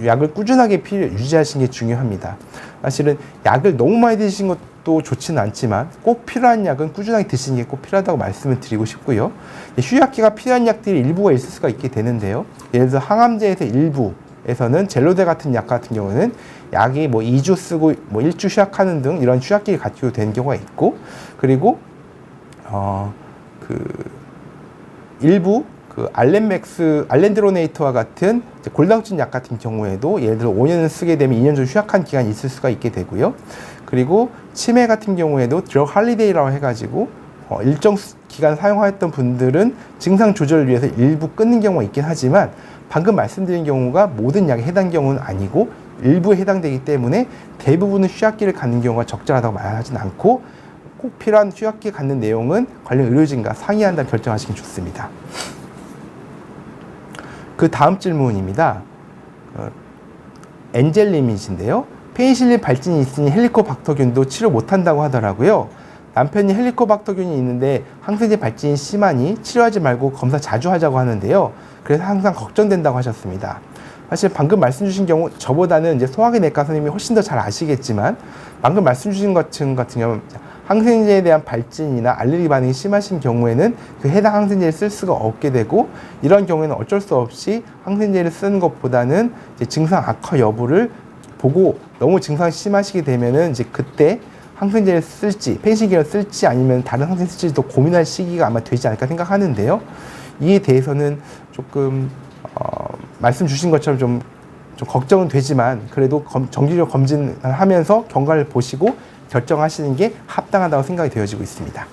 약을 꾸준하게 유지하시는 게 중요합니다. 사실은 약을 너무 많이 드시는 것도 좋지는 않지만 꼭 필요한 약은 꾸준하게 드시는 게 꼭 필요하다고 말씀을 드리고 싶고요. 휴약기가 필요한 약들이 일부가 있을 수가 있게 되는데요. 예를 들어 항암제에서 일부에서는 젤로데 같은 약 같은 경우는 약이 뭐 2주 쓰고 뭐 1주 휴약하는 등 이런 휴약기를 갖고 되는 경우가 있고, 그리고 일부 알렌드로네이트와 같은 골다공증 약 같은 경우에도 예를 들어 5년을 쓰게 되면 2년 정도 휴약한 기간이 있을 수가 있게 되고요. 그리고 치매 같은 경우에도 드럭 할리데이라고 해가지고 일정 기간 사용하였던 분들은 증상 조절을 위해서 일부 끊는 경우가 있긴 하지만 방금 말씀드린 경우가 모든 약에 해당 경우는 아니고 일부에 해당되기 때문에 대부분은 휴약기를 갖는 경우가 적절하다고 말하진 않고 꼭 필요한 휴약기 갖는 내용은 관련 의료진과 상의한다 결정하시긴 좋습니다. 그 다음 질문입니다. 엔젤님이신데요. 페니실린 발진이 있으니 헬리코박터균도 치료 못한다고 하더라고요. 남편이 헬리코박터균이 있는데 항생제 발진이 심하니 치료하지 말고 검사 자주 하자고 하는데요. 그래서 항상 걱정된다고 하셨습니다. 사실 방금 말씀 주신 경우 저보다는 이제 소화기 내과 선생님이 훨씬 더 잘 아시겠지만 방금 말씀 주신 것 같은 경우는 항생제에 대한 발진이나 알레르기 반응이 심하신 경우에는 그 해당 항생제를 쓸 수가 없게 되고, 이런 경우에는 어쩔 수 없이 항생제를 쓰는 것보다는 이제 증상 악화 여부를 보고 너무 증상이 심하시게 되면은 이제 그때 항생제를 쓸지 페니실린을 쓸지 아니면 다른 항생제 쓸지도 고민할 시기가 아마 되지 않을까 생각하는데요. 이에 대해서는 조금 말씀 주신 것처럼 좀 걱정은 되지만 그래도 정기적 검진을 하면서 경과를 보시고 결정하시는 게 합당하다고 생각이 되어지고 있습니다.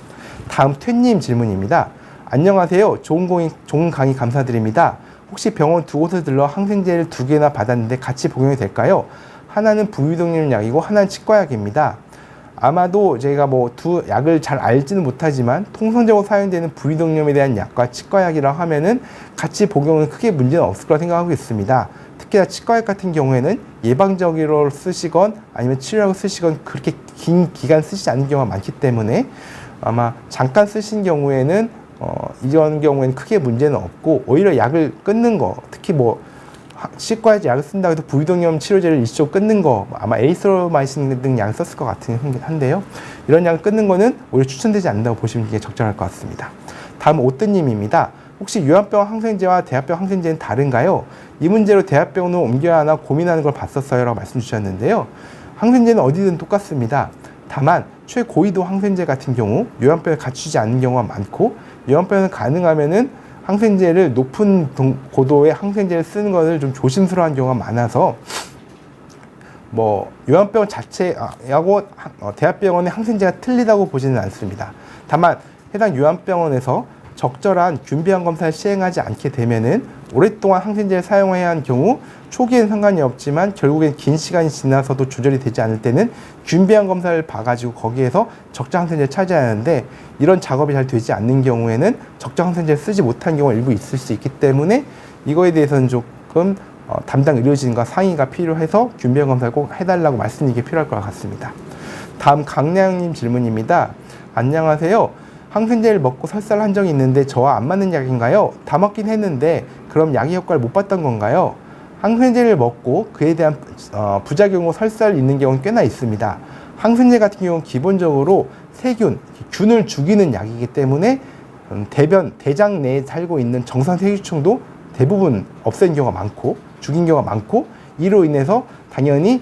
다음 퇴님 질문입니다. 안녕하세요. 좋은 강의 감사드립니다. 혹시 병원 2곳을 들러 항생제를 2개나 받았는데 같이 복용이 될까요? 하나는 부비동염 약이고 하나는 치과약입니다. 아마도 제가 뭐 두 약을 잘 알지는 못하지만 통상적으로 사용되는 부비동염에 대한 약과 치과약이라고 하면은 같이 복용은 크게 문제는 없을 거라 생각하고 있습니다. 특히나 치과약 같은 경우에는 예방적으로 쓰시건 아니면 치료약을 쓰시건 그렇게 긴 기간 쓰시지 않는 경우가 많기 때문에 아마 잠깐 쓰신 경우에는 이런 경우에는 크게 문제는 없고, 오히려 약을 끊는 거, 특히 뭐 치과에서 약을 쓴다고 해서 부위동염 치료제를 일시적으로 끊는 거, 아마 에리스로마이신 등 약을 썼을 것 같긴 한데요. 이런 약을 끊는 거는 오히려 추천되지 않는다고 보시는 게 적절할 것 같습니다. 다음 오뜨님입니다. 혹시 요한병원 항생제와 대합병원 항생제는 다른가요? 이 문제로 대합병원으로 옮겨야 하나 고민하는 걸 봤었어요 라고 말씀 주셨는데요. 항생제는 어디든 똑같습니다. 다만 최고위도 항생제 같은 경우 요한병원을 갖추지 않는 경우가 많고, 요한병원은 가능하면은 항생제를 높은 고도의 항생제를 쓰는 것을 좀 조심스러워하는 경우가 많아서, 뭐 요한병원 자체하고 대합병원의 항생제가 틀리다고 보지는 않습니다. 다만 해당 요한병원에서 적절한 균비안 검사를 시행하지 않게 되면은 오랫동안 항생제를 사용해야 하는 경우, 초기엔 상관이 없지만 결국엔 긴 시간이 지나서도 조절이 되지 않을 때는 균비안 검사를 봐가지고 거기에서 적정 항생제를 찾아야 하는데, 이런 작업이 잘 되지 않는 경우에는 적정 항생제를 쓰지 못한 경우가 일부 있을 수 있기 때문에, 이거에 대해서는 조금 담당 의료진과 상의가 필요해서 균비안 검사를 꼭 해달라고 말씀드리는 게 필요할 것 같습니다. 다음 강나영님 질문입니다. 안녕하세요. 항생제를 먹고 설사를 한 적이 있는데 저와 안 맞는 약인가요? 다 먹긴 했는데 그럼 약의 효과를 못 봤던 건가요? 항생제를 먹고 그에 대한 부작용으로 설사를 있는 경우는 꽤나 있습니다. 항생제 같은 경우는 기본적으로 균을 죽이는 약이기 때문에 대장 내에 살고 있는 정상 세균충도 대부분 없앤 경우가 많고 죽인 경우가 많고, 이로 인해서 당연히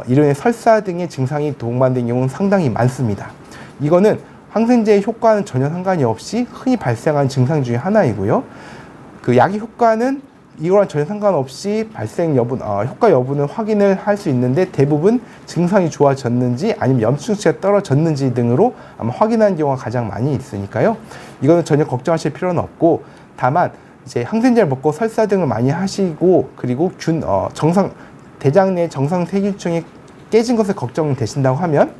이로 인해 설사 등의 증상이 동반된 경우는 상당히 많습니다. 이거는 항생제의 효과는 전혀 상관이 없이 흔히 발생하는 증상 중에 하나이고요. 그 약의 효과는 이거랑 전혀 상관없이 효과 여부는 확인을 할 수 있는데, 대부분 증상이 좋아졌는지 아니면 염증치가 떨어졌는지 등으로 아마 확인하는 경우가 가장 많이 있으니까요. 이거는 전혀 걱정하실 필요는 없고, 다만 이제 항생제를 먹고 설사 등을 많이 하시고, 그리고 대장 내 정상 세균층이 깨진 것을 걱정되신다고 하면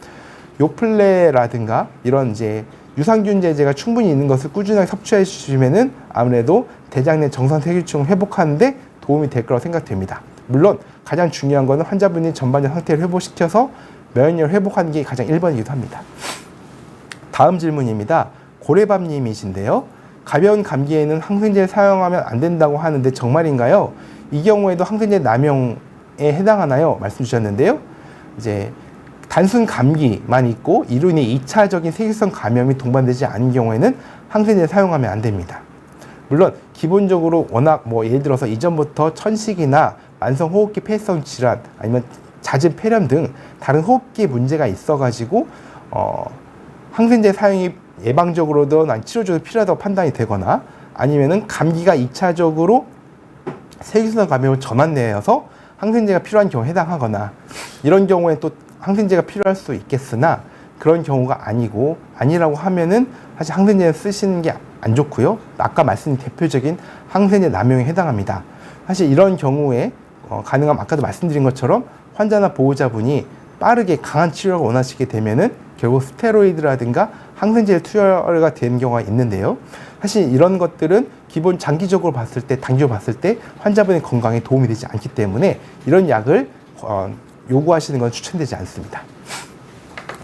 요플레라든가 이런 이제 유산균제제가 충분히 있는 것을 꾸준하게 섭취해 주시면은 아무래도 대장 내 정상 세균층을 회복하는데 도움이 될 거라고 생각됩니다. 물론 가장 중요한 것은 환자분이 전반적 상태를 회복시켜서 면역력을 회복하는 게 가장 1번이기도 합니다. 다음 질문입니다. 고래밥님이신데요. 가벼운 감기에는 항생제를 사용하면 안 된다고 하는데 정말인가요? 이 경우에도 항생제 남용에 해당하나요? 말씀 주셨는데요. 이제 단순 감기만 있고 이로 인해 2차적인 세균성 감염이 동반되지 않은 경우에는 항생제를 사용하면 안 됩니다. 물론 기본적으로 워낙 예를 들어서 이전부터 천식이나 만성호흡기 폐해성 질환 아니면 잦은 폐렴 등 다른 호흡기 문제가 있어가지고 항생제 사용이 예방적으로든 아니 치료적으로 필요하다고 판단이 되거나, 아니면은 감기가 2차적으로 세균성 감염을 전환내어서 항생제가 필요한 경우에 해당하거나, 이런 경우에 또 항생제가 필요할 수 있겠으나 그런 경우가 아니라고 하면은 사실 항생제를 쓰시는 게 안 좋고요. 아까 말씀드린 대표적인 항생제 남용에 해당합니다. 사실 이런 경우에 가능하면 아까도 말씀드린 것처럼 환자나 보호자분이 빠르게 강한 치료를 원하시게 되면은 결국 스테로이드라든가 항생제에 투여가 되는 경우가 있는데요. 사실 이런 것들은 기본 장기적으로 봤을 때, 단기적으로 봤을 때 환자분의 건강에 도움이 되지 않기 때문에 이런 약을 요구하시는 건 추천되지 않습니다.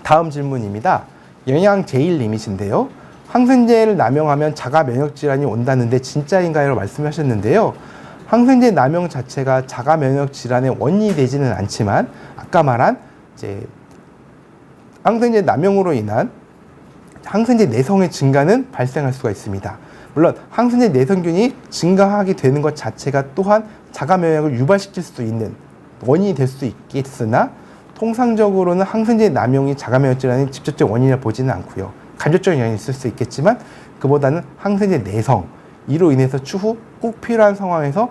다음 질문입니다. 영양제일님이신데요. 항생제를 남용하면 자가 면역 질환이 온다는데 진짜인가요? 말씀하셨는데요. 항생제 남용 자체가 자가 면역 질환의 원인이 되지는 않지만, 아까 말한 이제 항생제 남용으로 인한 항생제 내성의 증가는 발생할 수가 있습니다. 물론 항생제 내성균이 증가하게 되는 것 자체가 또한 자가 면역을 유발시킬 수 있는 원인이 될 수 있겠으나, 통상적으로는 항생제 남용이 자가 면역 질환의 직접적 원인이라 보지는 않고요. 간접적인 영향이 있을 수 있겠지만 그보다는 항생제 내성, 이로 인해서 추후 꼭 필요한 상황에서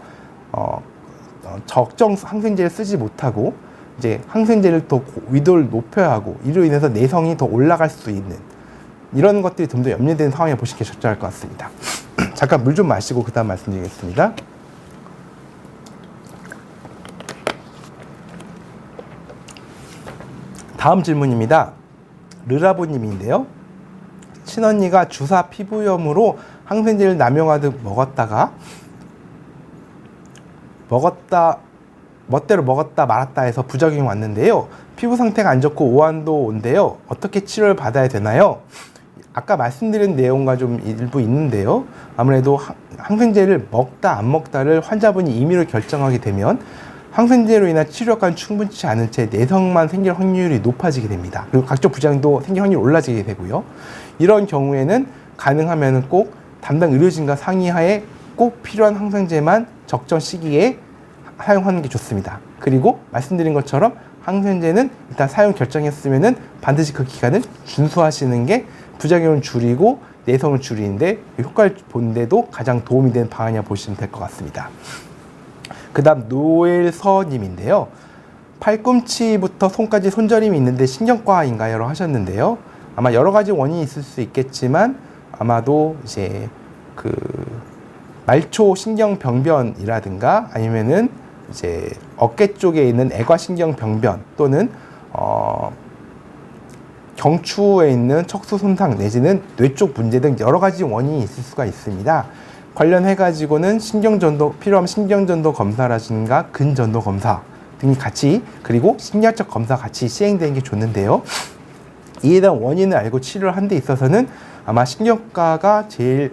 적정 항생제를 쓰지 못하고 이제 항생제를 더 위도를 높여야 하고, 이로 인해서 내성이 더 올라갈 수 있는 이런 것들이 좀 더 염려되는 상황에 보시는 게 적절할 것 같습니다. 잠깐 물 좀 마시고 그 다음 말씀드리겠습니다. 다음 질문입니다. 르라보님인데요. 친언니가 주사 피부염으로 항생제를 남용하듯 멋대로 먹었다 말았다 해서 부작용이 왔는데요. 피부 상태가 안 좋고 오한도 온대요. 어떻게 치료를 받아야 되나요? 아까 말씀드린 내용과 좀 일부 있는데요. 아무래도 항생제를 먹다 안 먹다를 환자분이 임의로 결정하게 되면 항생제로 인한 치료효과는 충분치 않은 채 내성만 생길 확률이 높아지게 됩니다. 그리고 각종 부작용도 생길 확률이 올라지게 되고요. 이런 경우에는 가능하면 꼭 담당 의료진과 상의하에 꼭 필요한 항생제만 적정 시기에 사용하는 게 좋습니다. 그리고 말씀드린 것처럼 항생제는 일단 사용 결정했으면은 반드시 그 기간을 준수하시는 게 부작용을 줄이고 내성을 줄이는데 효과를 보는데도 가장 도움이 되는 방안이라고 보시면 될 것 같습니다. 그 다음 노엘서님인데요. 팔꿈치부터 손까지 손저림이 있는데 신경과인가요? 라고 하셨는데요. 아마 여러 가지 원인이 있을 수 있겠지만 아마도 이제 그 말초 신경병변이라든가 아니면은 이제 어깨 쪽에 있는 애과신경병변 또는 경추에 있는 척수 손상 내지는 뇌 쪽 문제 등 여러 가지 원인이 있을 수가 있습니다. 관련해 가지고는 신경전도 필요하면 신경전도 검사라든가 근전도 검사 등이 같이 그리고 심리학적 검사 같이 시행되는 게 좋는데요. 이에 대한 원인을 알고 치료를 하는 데 있어서는 아마 신경과가 제일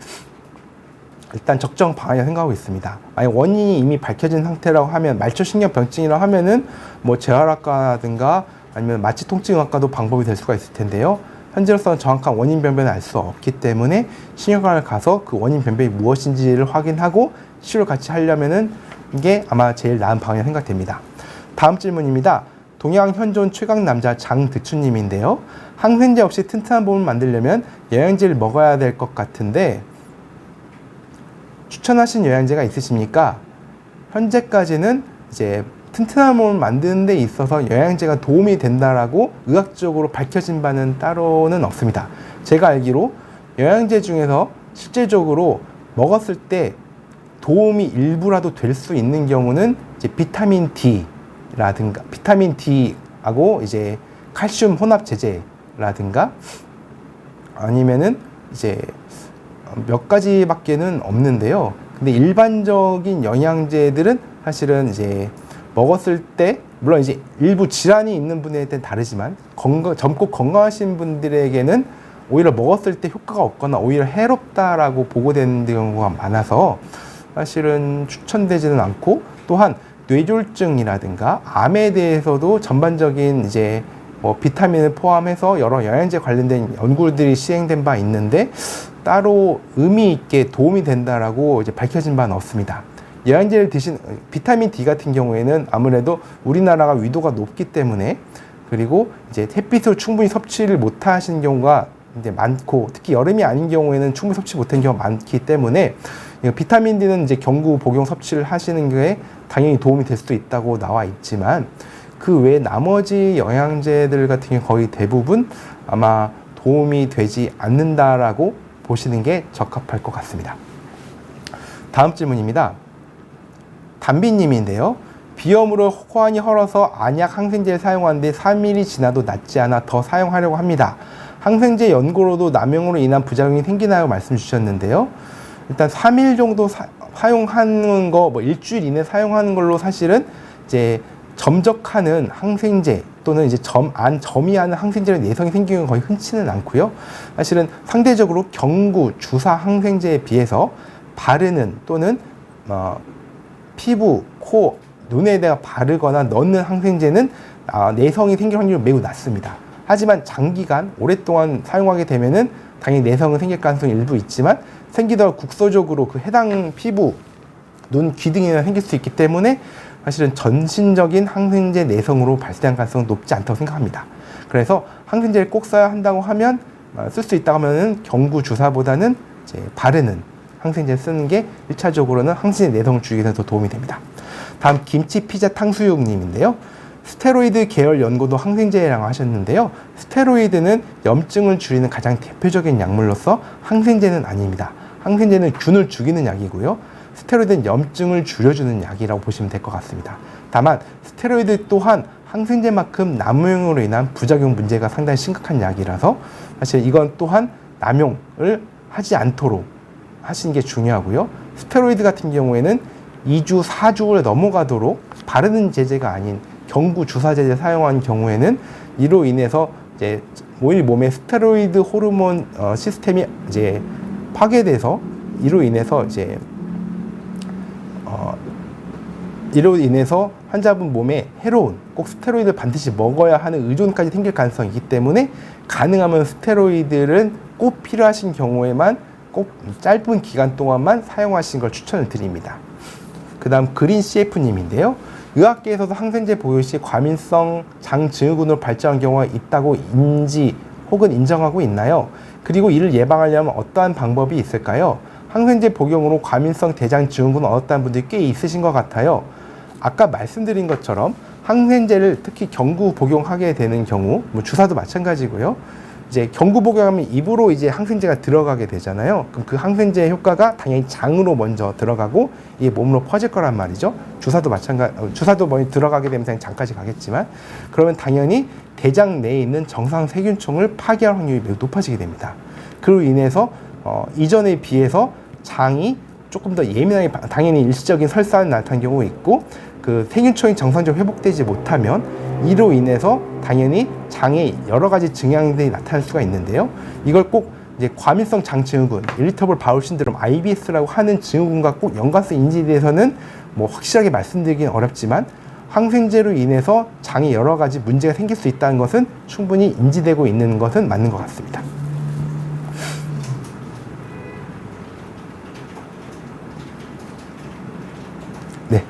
일단 적정 방안이라고 생각하고 있습니다. 만약 원인이 이미 밝혀진 상태라고 하면 말초신경병증이라고 하면은 뭐 재활학과라든가 아니면 마취통증의학과도 방법이 될 수가 있을 텐데요. 현재로서는 정확한 원인 변변을 알 수 없기 때문에 신경과를 가서 그 원인 변변이 무엇인지를 확인하고 치료를 같이 하려면은 이게 아마 제일 나은 방향이 생각됩니다. 다음 질문입니다. 동양 현존 최강 남자 장드추님인데요. 항생제 없이 튼튼한 몸을 만들려면 영양제를 먹어야 될 것 같은데 추천하신 영양제가 있으십니까? 현재까지는 이제 튼튼한 몸을 만드는 데 있어서 영양제가 도움이 된다라고 의학적으로 밝혀진 바는 따로는 없습니다. 제가 알기로 영양제 중에서 실질적으로 먹었을 때 도움이 일부라도 될 수 있는 경우는 이제 비타민 D라든가 비타민 D하고 이제 칼슘 혼합 제제라든가 아니면은 이제 몇 가지밖에는 없는데요. 근데 일반적인 영양제들은 사실은 이제 먹었을 때 물론 이제 일부 질환이 있는 분에게는 다르지만 젊고 건강하신 분들에게는 오히려 먹었을 때 효과가 없거나 오히려 해롭다라고 보고되는 경우가 많아서 사실은 추천되지는 않고 또한 뇌졸중이라든가 암에 대해서도 전반적인 이제 뭐 비타민을 포함해서 여러 영양제 관련된 연구들이 시행된 바 있는데 따로 의미 있게 도움이 된다라고 이제 밝혀진 바는 없습니다. 영양제를 드신 비타민 D 같은 경우에는 아무래도 우리나라가 위도가 높기 때문에 그리고 이제 햇빛을 충분히 섭취를 못 하시는 경우가 이제 많고 특히 여름이 아닌 경우에는 충분히 섭취 못하는 경우가 많기 때문에 비타민 D는 이제 경구 복용 섭취를 하시는 게 당연히 도움이 될 수도 있다고 나와 있지만 그 외 나머지 영양제들 같은 경우 거의 대부분 아마 도움이 되지 않는다라고 보시는 게 적합할 것 같습니다. 다음 질문입니다. 담비님인데요. 비염으로 호환이 헐어서 안약 항생제를 사용하는데 3일이 지나도 낫지 않아 더 사용하려고 합니다. 항생제 연고로도 남용으로 인한 부작용이 생기나요? 말씀 주셨는데요. 일단 3일 정도 사용하는 거, 뭐 일주일 이내 사용하는 걸로 사실은 이제 점적하는 항생제 또는 이제 점이하는 항생제의 내성이 생기는 건 거의 흔치는 않고요. 사실은 상대적으로 경구, 주사 항생제에 비해서 바르는 또는 피부, 코, 눈에다가 바르거나 넣는 항생제는 내성이 생길 확률이 매우 낮습니다. 하지만 장기간 오랫동안 사용하게 되면은 당연히 내성은 생길 가능성이 일부 있지만 생기더라도 국소적으로 그 해당 피부, 눈, 귀 등에는 생길 수 있기 때문에 사실은 전신적인 항생제 내성으로 발생할 가능성은 높지 않다고 생각합니다. 그래서 항생제를 꼭 써야 한다고 하면 쓸 수 있다고 하면은 경구 주사보다는 이제 바르는 항생제를 쓰는 게 1차적으로는 항생제 내성을 줄이기 위해서 더 도움이 됩니다. 다음 김치 피자 탕수육님인데요. 스테로이드 계열 연고도 항생제라고 하셨는데요. 스테로이드는 염증을 줄이는 가장 대표적인 약물로서 항생제는 아닙니다. 항생제는 균을 죽이는 약이고요. 스테로이드는 염증을 줄여주는 약이라고 보시면 될 것 같습니다. 다만 스테로이드 또한 항생제만큼 남용으로 인한 부작용 문제가 상당히 심각한 약이라서 사실 이건 또한 남용을 하지 않도록 하시는 게 중요하고요. 스테로이드 같은 경우에는 2주, 4주를 넘어가도록 바르는 제제가 아닌 경구 주사 제제 사용하는 경우에는 이로 인해서 이제 우리 몸의 스테로이드 호르몬 시스템이 이제 파괴돼서 이로 인해서 환자분 몸에 해로운, 꼭 스테로이드를 반드시 먹어야 하는 의존까지 생길 가능성이 있기 때문에 가능하면 스테로이드는 꼭 필요하신 경우에만 꼭 짧은 기간 동안만 사용하시는 걸 추천을 드립니다. 그 다음 그린 CF님인데요. 의학계에서도 항생제 보유 시 과민성 장증후군으로 발전한 경우가 있다고 인지 혹은 인정하고 있나요? 그리고 이를 예방하려면 어떠한 방법이 있을까요? 항생제 복용으로 과민성 대장증후군을 얻었다는 분들이 꽤 있으신 것 같아요. 아까 말씀드린 것처럼 항생제를 특히 경구 복용하게 되는 경우, 뭐 주사도 마찬가지고요. 이제 경구 복용하면 입으로 이제 항생제가 들어가게 되잖아요. 그럼 그 항생제의 효과가 당연히 장으로 먼저 들어가고 이게 몸으로 퍼질 거란 말이죠. 주사도 먼저 들어가게 되면 장까지 가겠지만, 그러면 당연히 대장 내에 있는 정상 세균총을 파괴할 확률이 매우 높아지게 됩니다. 그로 인해서 이전에 비해서 장이 조금 더 예민하게, 당연히 일시적인 설사는 나타나는 경우가 있고, 그 세균총이 정상적으로 회복되지 못하면 이로 인해서 당연히 장에 여러 가지 증상들이 나타날 수가 있는데요. 이걸 꼭 이제 과민성 장증후군, 이리터블 바울 신드롬 (IBS라고) 하는 증후군과 꼭 연관성 인지에 대해서는 뭐 확실하게 말씀드리기는 어렵지만, 항생제로 인해서 장에 여러 가지 문제가 생길 수 있다는 것은 충분히 인지되고 있는 것은 맞는 것 같습니다. 네.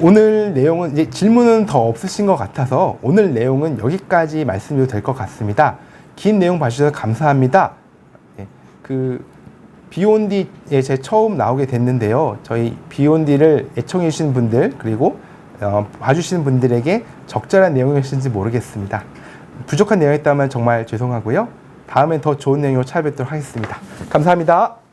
오늘 내용은 이제 질문은 더 없으신 것 같아서 오늘 내용은 여기까지 말씀드려도 될 것 같습니다. 긴 내용 봐주셔서 감사합니다. 네, 그 비욘디에 제 처음 나오게 됐는데요. 저희 비욘디를 애청해 주시는 분들, 그리고 봐주시는 분들에게 적절한 내용이었는지 모르겠습니다. 부족한 내용이 있다면 정말 죄송하고요. 다음엔 더 좋은 내용으로 찾아뵙도록 하겠습니다. 감사합니다.